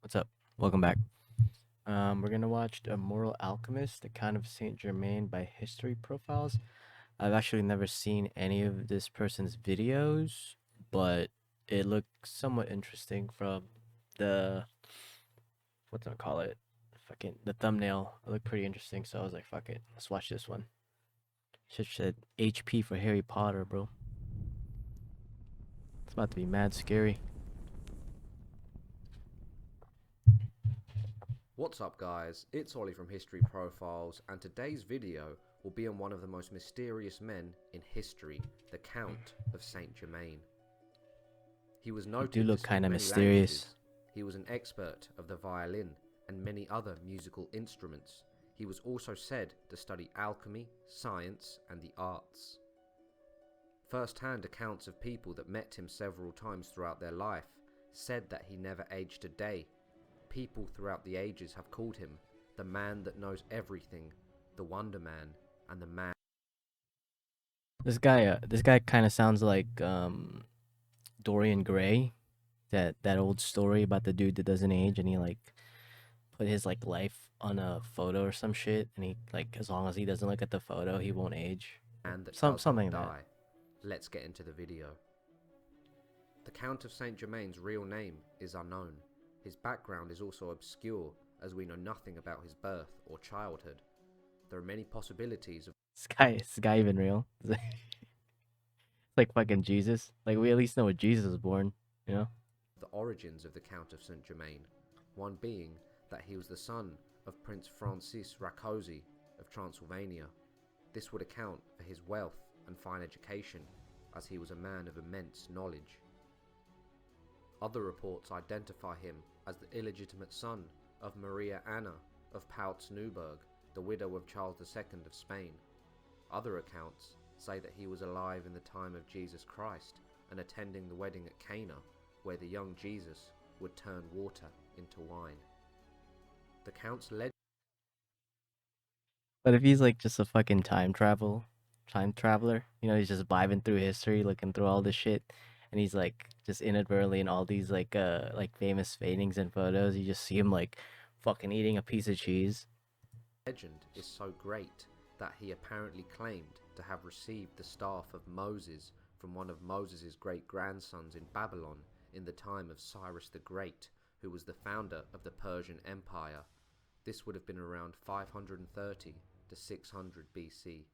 What's up? Welcome back. We're gonna watch The Moral Alchemist, The Count of St Germain by History Profiles. I've actually never seen any of this person's videos, but it looked somewhat interesting from the what's I call it? Fucking the thumbnail. It looked pretty interesting, so I was like, fuck it, let's watch this one. Shit said HP for Harry Potter, bro. It's about to be mad scary. What's up guys, it's Ollie from History Profiles, and today's video will be on one of the most mysterious men in history, the Count of St Germain. He was You do noted to look speak kind of many mysterious. languages. He was an expert of the violin and many other musical instruments. He was also said to study alchemy, science and the arts. First-hand accounts of people that met him several times throughout their life said that he never aged a day. People throughout the ages have called him the man that knows everything, the Wonder Man, and the man. This guy kind of sounds like Dorian Gray, that old story about the dude that doesn't age, and he like put his like life on a photo or some shit, and he like as long as he doesn't look at the photo, he won't age. Man that does Something not like that. die. Let's get into the video. The Count of St Germain's real name is unknown. His background is also obscure, as we know nothing about his birth or childhood. There are many possibilities of Is this guy even real? It's like fucking Jesus. Like we at least know what Jesus was born, you know? the origins of the Count of St Germain, one being that he was the son of Prince Francis Rakoczy of Transylvania. This would account for his wealth and fine education, as he was a man of immense knowledge. Other reports identify him as the illegitimate son of Maria Anna of Pfalz-Neuburg, the widow of Charles II of Spain. Other accounts say that he was alive in the time of Jesus Christ and attending the wedding at Cana, where the young Jesus would turn water into wine. The Count's legend. But if he's like just a fucking time traveler, you know, he's just vibing through history, looking through all this shit, and he's like just inadvertently in all these like famous paintings and photos, you just see him like fucking eating a piece of cheese. Legend is so great that he apparently claimed to have received the staff of Moses from one of Moses' great-grandsons in Babylon in the time of Cyrus the Great, who was the founder of the Persian Empire. This would have been around 530 to 600 BC.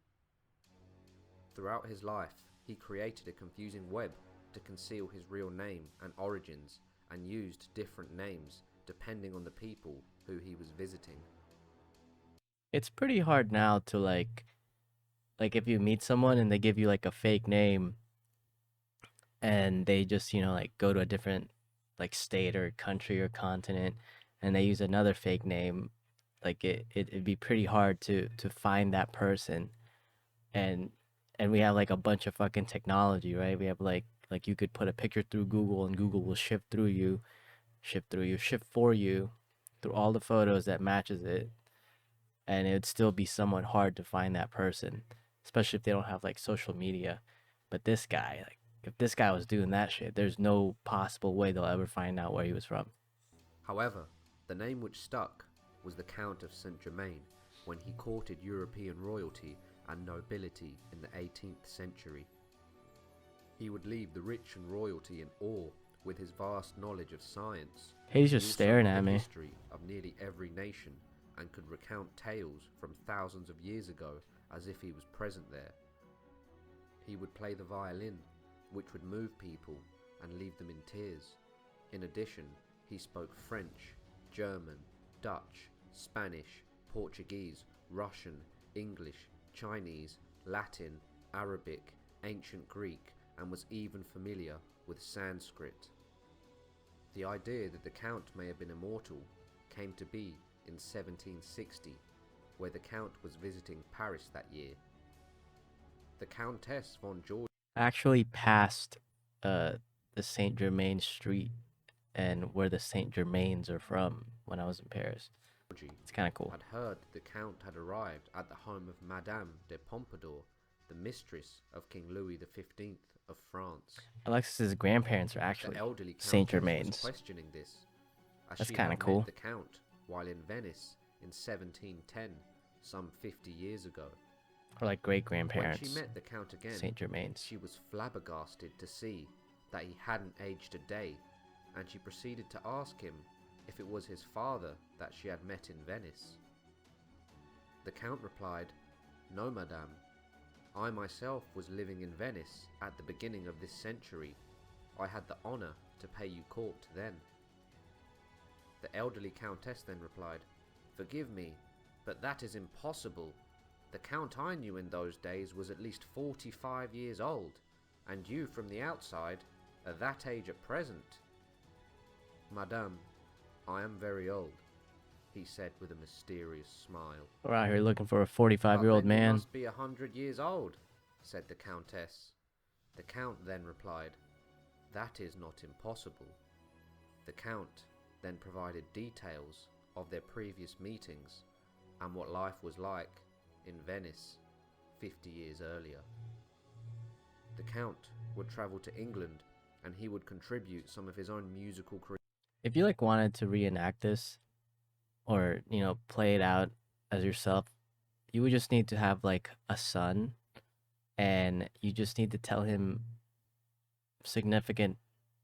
Throughout his life, he created a confusing web to conceal his real name and origins, and used different names depending on the people who he was visiting. It's pretty hard now to like if you meet someone and they give you like a fake name and they just, you know, like go to a different like state or country or continent and they use another fake name, like it'd be pretty hard to find that person. and and we have like a bunch of fucking technology, right? We have like you could put a picture through Google and Google will shift for you through all the photos that matches it, and it'd still be somewhat hard to find that person, especially if they don't have like social media. But this guy, like if this guy was doing that shit, there's no possible way they'll ever find out where he was from. However, the name which stuck was the Count of St Germain when he courted European royalty and nobility in the 18th century. He would leave the rich and royalty in awe with his vast knowledge of science. He's He just also staring knew at the me. history of nearly every nation and could recount tales from thousands of years ago as if he was present there. He would play the violin, which would move people and leave them in tears. In addition, he spoke French, German, Dutch, Spanish, Portuguese, Russian, English, Chinese, Latin, Arabic, ancient Greek, and was even familiar with Sanskrit. The idea that the Count may have been immortal came to be in 1760, where the Count was visiting Paris that year. The Countess von George I actually passed uh the Saint Germain street and where the Saint Germains are from when I was in Paris. It's kind of cool. had heard that the Count had arrived at the home of Madame de Pompadour, the mistress of King Louis XV of France. Alexis's grandparents are The actually elderly Saint Countess was Germains. questioning this. as That's she kind had of met cool. the Count while in Venice in 1710, some 50 years ago. Or like great When she grandparents, met the Count again, St. Germain's. she was flabbergasted to see that he hadn't aged a day, and she proceeded to ask him if it was his father that she had met in Venice. The Count replied, "No, madame. I myself was living in Venice at the beginning of this century. I had the honour to pay you court then." The elderly Countess then replied, "Forgive me, but that is impossible. The Count I knew in those days was at least 45 years old, and you from the outside are that age at present." "Madame, I am very old," he said with a mysterious smile. We're out here looking for a 45-year-old "But then you man. must be 100 years old," said the Countess. The Count then replied, "That is not impossible." The Count then provided details of their previous meetings and what life was like in Venice 50 years earlier. The Count would travel to England and he would contribute some of his own musical creations. If you like wanted to reenact this or, play it out as yourself, you would just need to have like a son, and you just need to tell him significant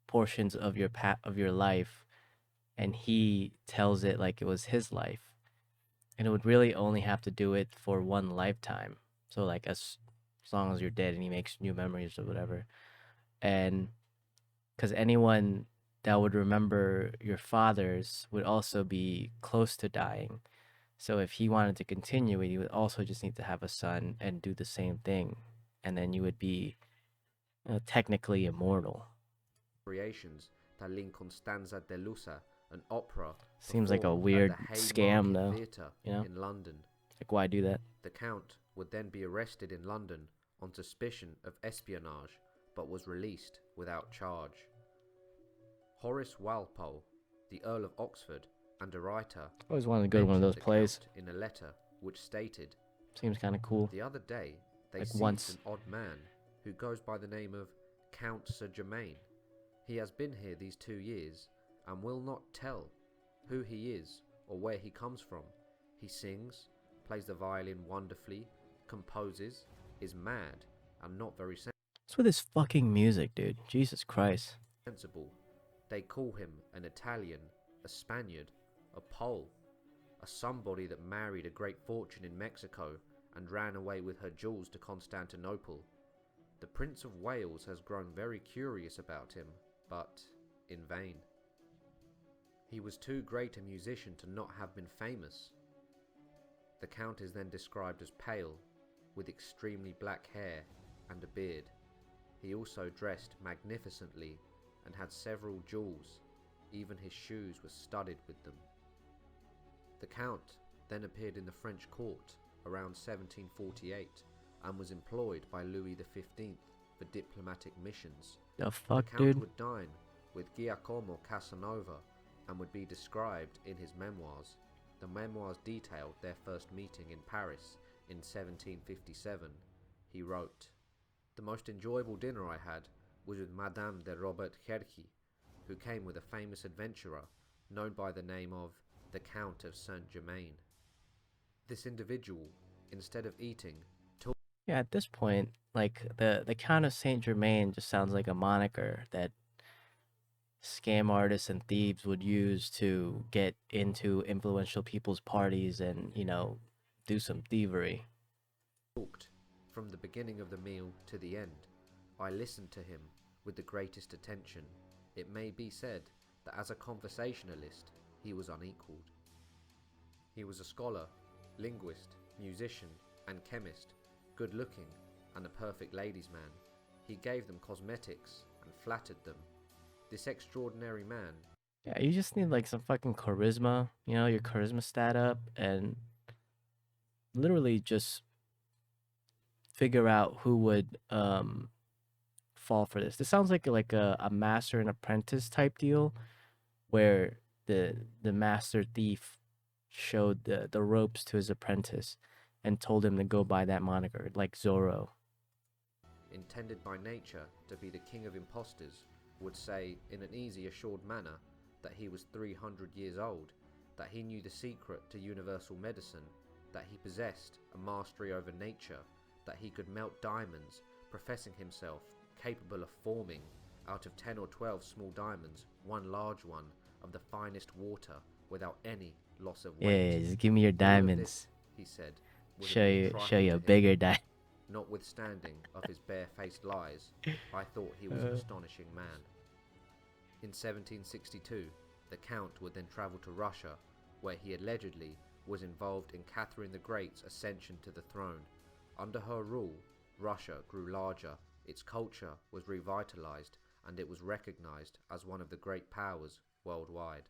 portions of your life, and he tells it like it was his life. And it would really only have to do it for one lifetime. So like as long as you're dead and he makes new memories or whatever. And because anyone that would remember your fathers would also be close to dying. So if he wanted to continue it, he would also just need to have a son and do the same thing. And then you would be technically immortal. Creations that link Constanza de Lusa, an opera Seems like a performed at weird the scam, Haymarket though. Theatre You know, in London. like why do that? The Count would then be arrested in London on suspicion of espionage, but was released without charge. Horace Walpole, the Earl of Oxford and a writer, Always wanted to go to one of those mentioned the plays. Count in a letter which stated, Seems kind of cool. "The other day they Like seized once. an odd man who goes by the name of Count St Germain. He has been here these 2 years and will not tell who he is or where he comes from. He sings, plays the violin wonderfully, composes, is mad, and not very What's with this fucking music, dude? Jesus Christ. sensible. They call him an Italian, a Spaniard, a Pole, a somebody that married a great fortune in Mexico and ran away with her jewels to Constantinople. The Prince of Wales has grown very curious about him, but in vain. He was too great a musician to not have been famous." The Count is then described as pale, with extremely black hair and a beard. He also dressed magnificently and had several jewels. Even his shoes were studded with them. The Count then appeared in the French court around 1748 and was employed by Louis XV for diplomatic missions. The The fuck, Count dude? would dine with Giacomo Casanova and would be described in his memoirs. The memoirs detailed their first meeting in Paris in 1757. He wrote, "The most enjoyable dinner I had was with Madame de Robert Hergy, who came with a famous adventurer known by the name of the Count of St Germain. This individual, instead of eating, Yeah, at this point, like the Count of St. Germain just sounds like a moniker that scam artists and thieves would use to get into influential people's parties and, do some thievery. talked from the beginning of the meal to the end. I listened to him with the greatest attention. It may be said that as a conversationalist, he was unequalled. He was a scholar, linguist, musician, and chemist, good-looking, and a perfect ladies' man. He gave them cosmetics and flattered them. This extraordinary man..." Yeah, you just need like some fucking charisma, your charisma stat up, and literally just figure out who would fall for this. This sounds like a master and apprentice type deal where the master thief showed the ropes to his apprentice and told him to go by that moniker, like Zorro. Intended by nature to be the king of impostors, would say in an easy, assured manner, that he was 300 years old, that he knew the secret to universal medicine, that he possessed a mastery over nature, that he could melt diamonds, professing himself capable of forming, out of 10 or 12 small diamonds, one large one of the finest water without any loss of Yeah, weight. just give me your All of this, diamonds. he said, was a Show mere you, show trifle you to a him. bigger diamond. Notwithstanding of his barefaced lies, I thought he was an astonishing man. In 1762, the Count would then travel to Russia, where he allegedly was involved in Catherine the Great's ascension to the throne. Under her rule, Russia grew larger, its culture was revitalized, and it was recognized as one of the great powers worldwide.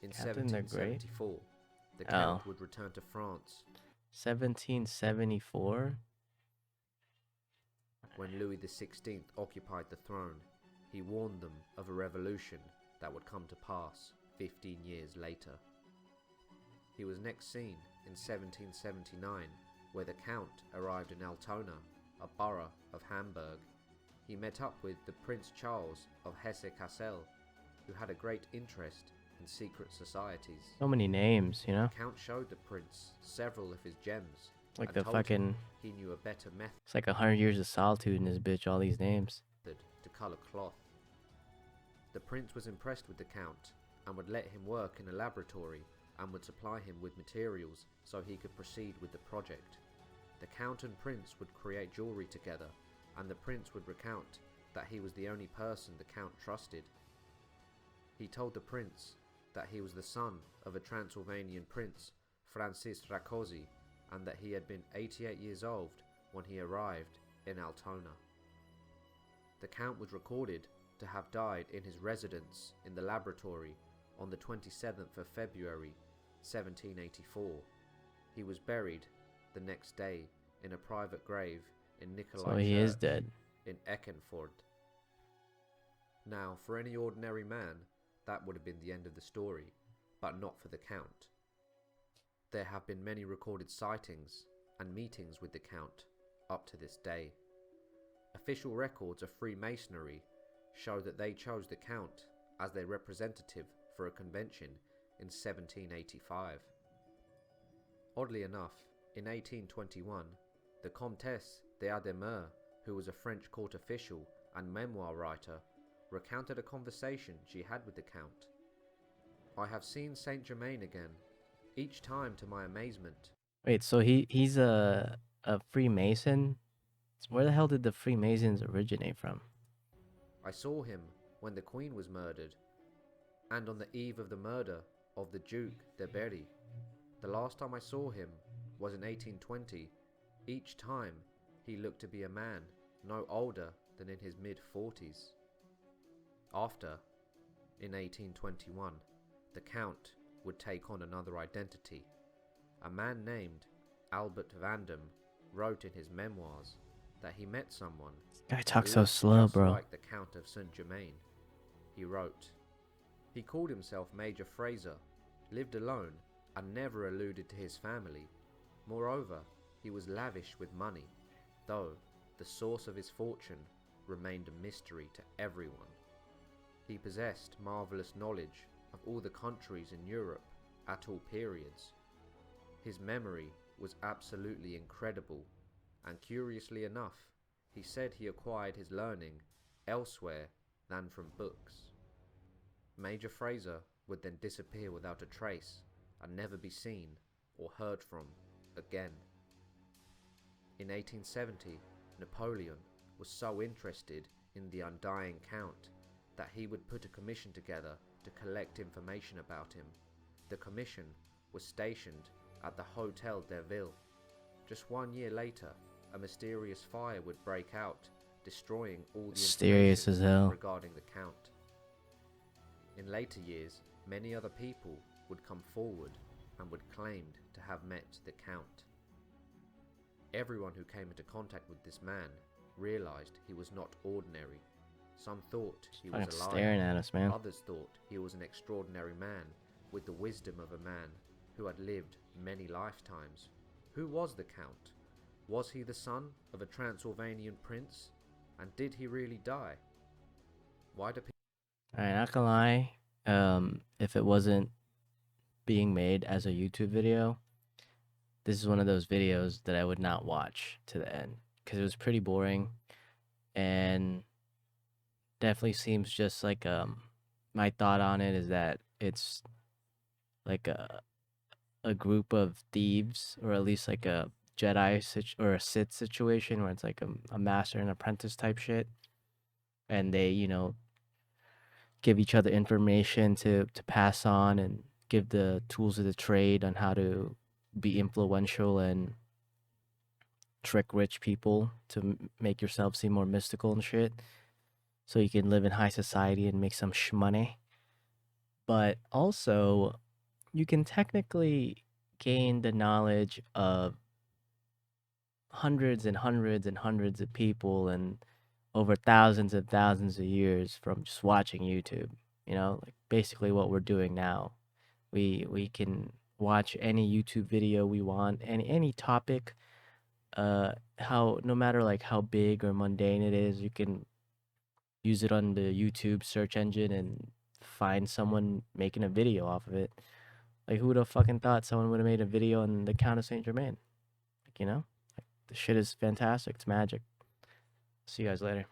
In Catherine the Great? 1774, the Oh. Count would return to France 1774? when Louis XVI occupied the throne. He warned them of a revolution that would come to pass 15 years later. He was next seen in 1779, where the Count arrived in Altona, a borough of Hamburg. He met up with the Prince Charles of Hesse-Kassel, who had a great interest in secret societies. So many names, you know? The Count showed the prince several of his gems, Like and the told him fucking... he knew a better It's like 100 Years of Solitude in this bitch, all these names. method to colour cloth. The prince was impressed with the Count and would let him work in a laboratory and would supply him with materials so he could proceed with the project. The Count and Prince would create jewellery together, and the Prince would recount that he was the only person the Count trusted. He told the Prince that he was the son of a Transylvanian prince, Francis Rakoczy, and that he had been 88 years old when he arrived in Altona. The Count was recorded to have died in his residence in the laboratory on the 27th of February 1784. He was buried the next day in a private grave in Nikolai So he Church is dead. in Eckernford. Now, for any ordinary man, that would have been the end of the story, but not for the Count. There have been many recorded sightings and meetings with the Count up to this day. Official records of Freemasonry show that they chose the Count as their representative for a convention in 1785. Oddly enough, in 1821, the Comtesse d'Ademar, who was a French court official and memoir writer, recounted a conversation she had with the Count. "I have seen St. Germain again, each time to my amazement." Wait, so he's a Freemason? So where the hell did the Freemasons originate from? "I saw him when the Queen was murdered, and on the eve of the murder of the Duke de Berry. The last time I saw him was in 1820. Each time he looked to be a man no older than in his mid-40s. After, in 1821, the Count would take on another identity. A man named Albert Vandam wrote in his memoirs that he met someone This guy talks who so looked slow, just bro. like the Count of St Germain. He wrote, "He called himself Major Fraser, lived alone, and never alluded to his family. Moreover, he was lavish with money, though the source of his fortune remained a mystery to everyone. He possessed marvelous knowledge of all the countries in Europe at all periods. His memory was absolutely incredible, and curiously enough, he said he acquired his learning elsewhere than from books." Major Fraser would then disappear without a trace and never be seen or heard from again. In 1870, Napoleon was so interested in the undying Count that he would put a commission together to collect information about him. The commission was stationed at the Hotel de Ville. Just 1 year later, a mysterious fire would break out, destroying all the Mysterious as information hell. regarding the Count. In later years, many other people would come forward and would claim to have met the Count. Everyone who came into contact with this man realized he was not ordinary. Some thought he was Fucking a liar. staring at us, man. Others thought he was an extraordinary man with the wisdom of a man who had lived many lifetimes. Who was the Count? Was he the son of a Transylvanian prince? And did he really die? Why do people... Alright, not gonna lie. If it wasn't being made as a YouTube video, this is one of those videos that I would not watch to the end because it was pretty boring and definitely seems just like my thought on it is that it's like a group of thieves or at least like a or a Sith situation where it's like a master and apprentice type shit and they, give each other information to pass on and give the tools of the trade on how to be influential and trick rich people to make yourself seem more mystical and shit so you can live in high society and make some shmoney. But also, you can technically gain the knowledge of hundreds and hundreds and hundreds of people and over thousands and thousands of years from just watching YouTube. Like basically what we're doing now. We can watch any YouTube video we want, any topic, how no matter like how big or mundane it is, you can use it on the YouTube search engine and find someone making a video off of it. Like who would have fucking thought someone would have made a video on the Count of St Germain? Like, the shit is fantastic. It's magic. See you guys later.